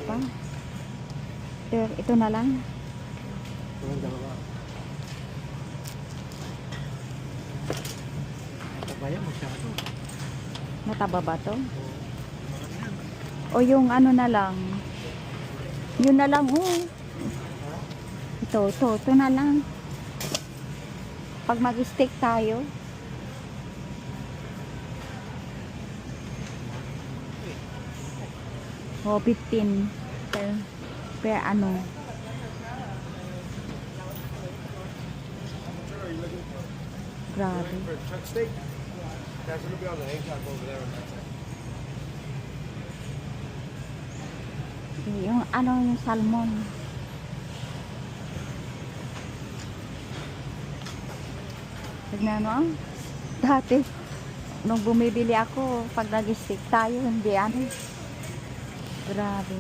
Pa. Ito na lang. Walang dalawa. Tabaya masyado. Mataba ba to? O yung ano na lang. Yun na lang, oh. Ito na lang. Pag mag-steak tayo. O, 15 per ano. Grabe. Chuck steak. That's gonna be on the hang tag over there. Yung ano, yung salmon. Tignan mo. Dati, nung bumibili ako, pag nag-steak tayo, hindi ano. Grabe.